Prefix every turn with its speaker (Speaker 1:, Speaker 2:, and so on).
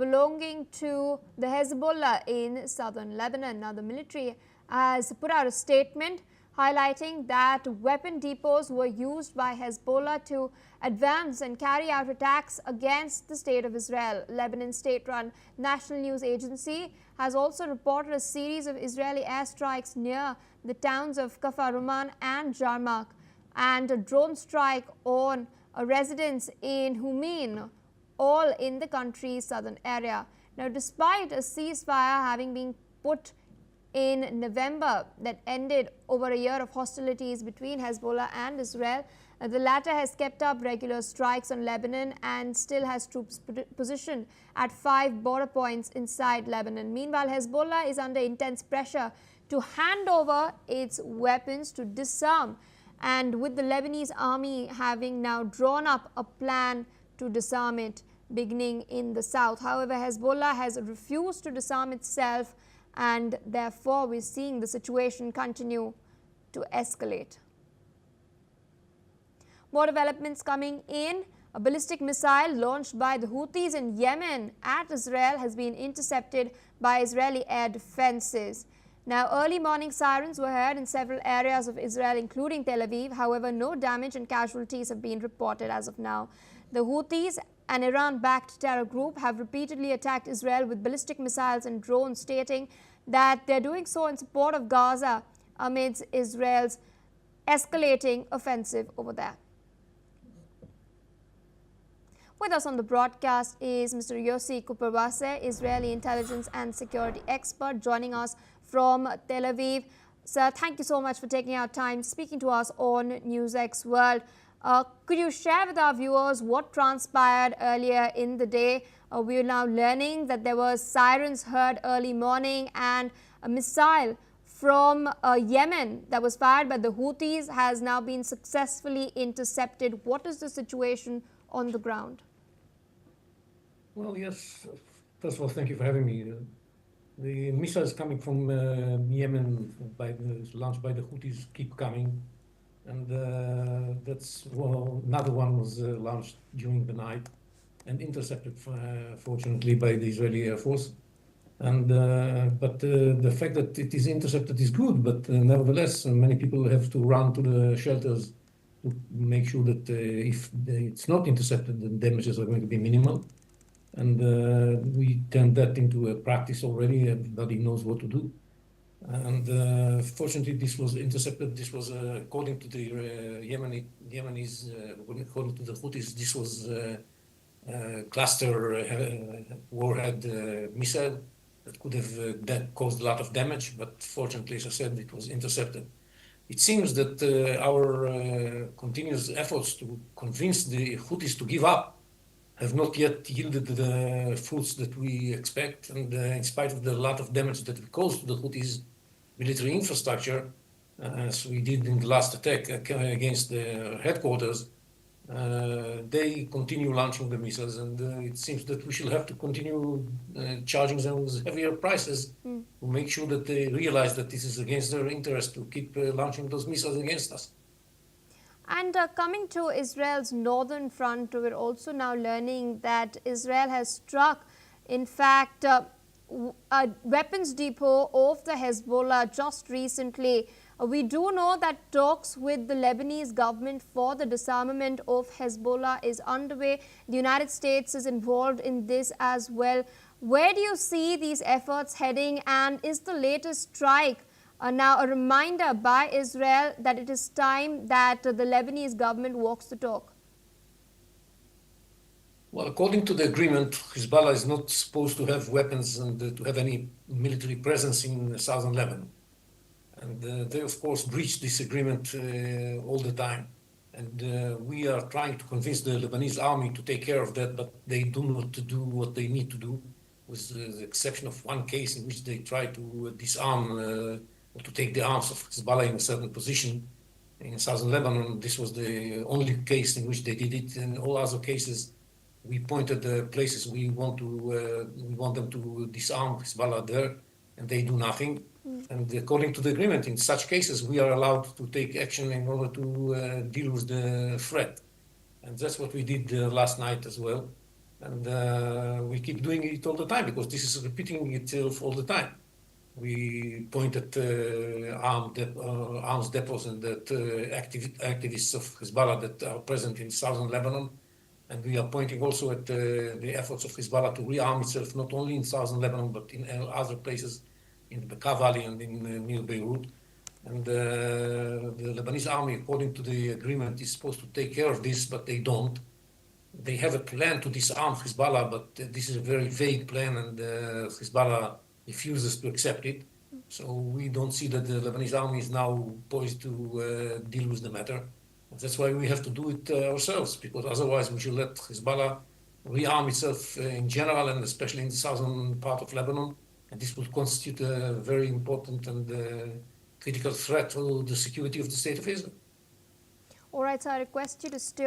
Speaker 1: belonging to the Hezbollah in southern Lebanon. Now, the military has put out a statement highlighting that weapon depots were used by Hezbollah to advance and carry out attacks against the state of Israel. Lebanon's state-run national news agency has also reported a series of Israeli airstrikes near the towns of Kfar Rumman and Jarmak, and a drone strike on a residence in Humin, all in the country's southern area. Now, despite a ceasefire having been put in November that ended over a year of hostilities between Hezbollah and Israel, the latter has kept up regular strikes on Lebanon and still has troops positioned at 5 border points inside Lebanon. Meanwhile, Hezbollah is under intense pressure to hand over its weapons to disarm, and with the Lebanese army having now drawn up a plan to disarm it beginning in the south. However, Hezbollah has refused to disarm itself, and therefore we're seeing the situation continue to escalate. More developments coming in. A ballistic missile launched by the Houthis in Yemen at Israel has been intercepted by Israeli air defenses. Now, early morning sirens were heard in several areas of Israel, including Tel Aviv. However, no damage and casualties have been reported as of now. The Houthis, an Iran-backed terror group, have repeatedly attacked Israel with ballistic missiles and drones, stating that they're doing so in support of Gaza amidst Israel's escalating offensive over there. With us on the broadcast is Mr. Yossi Kuperwase, Israeli intelligence and security expert, joining us from Tel Aviv. Sir, thank you so much for taking our time speaking to us on NewsX World. Could you share with our viewers what transpired earlier in the day? We are now learning that there were sirens heard early morning, and a missile from Yemen that was fired by the Houthis has now been successfully intercepted. What is the situation on the ground?
Speaker 2: Well, yes. First of all, thank you for having me. The missiles coming from Yemen, launched by the Houthis, keep coming. And another one was launched during the night and intercepted, fortunately, by the Israeli Air Force. And but the fact that it is intercepted is good, but nevertheless, many people have to run to the shelters to make sure that if it's not intercepted, the damages are going to be minimal. And we turned that into a practice already. Everybody knows what to do. And fortunately, this was intercepted. This was according to the Yemenis, according to the Houthis, this was cluster warhead missile that could have caused a lot of damage. But fortunately, as I said, it was intercepted. It seems that our continuous efforts to convince the Houthis to give up have not yet yielded the fruits that we expect. And in spite of the lot of damage that we caused to the Houthis' military infrastructure, as we did in the last attack against the headquarters, they continue launching the missiles. And it seems that we shall have to continue charging them with heavier prices to make sure that they realize that this is against their interest to keep launching those missiles against us.
Speaker 1: And coming to Israel's northern front, we're also now learning that Israel has struck, in fact, a weapons depot of the Hezbollah just recently. We do know that talks with the Lebanese government for the disarmament of Hezbollah is underway. The United States is involved in this as well. Where do you see these efforts heading, and is the latest strike now a reminder by Israel that it is time that the Lebanese government walks the talk?
Speaker 2: Well, according to the agreement, Hezbollah is not supposed to have weapons and to have any military presence in southern Lebanon. And they, of course, breach this agreement all the time. And we are trying to convince the Lebanese army to take care of that, but they do not do what they need to do, with the exception of one case in which they try to disarm or to take the arms of Hezbollah in a certain position in southern Lebanon. This was the only case in which they did it. In all other cases, we pointed the places we want them to disarm Hezbollah there, and they do nothing. And according to the agreement, in such cases, we are allowed to take action in order to deal with the threat. And that's what we did last night as well. And we keep doing it all the time because this is repeating itself all the time. We point at arms depots and at activists of Hezbollah that are present in southern Lebanon. And we are pointing also at the efforts of Hezbollah to rearm itself, not only in southern Lebanon, but in other places in the Bekaa Valley and in near Beirut. And the Lebanese army, according to the agreement, is supposed to take care of this, but they don't. They have a plan to disarm Hezbollah, but this is a very vague plan, and Hezbollah refuses to accept it. So we don't see that the Lebanese army is now poised to deal with the matter. That's why we have to do it ourselves, because otherwise we should let Hezbollah rearm itself in general, and especially in the southern part of Lebanon. And this would constitute a very important and critical threat to the security of the state of Israel.
Speaker 1: All right, so I request you to stay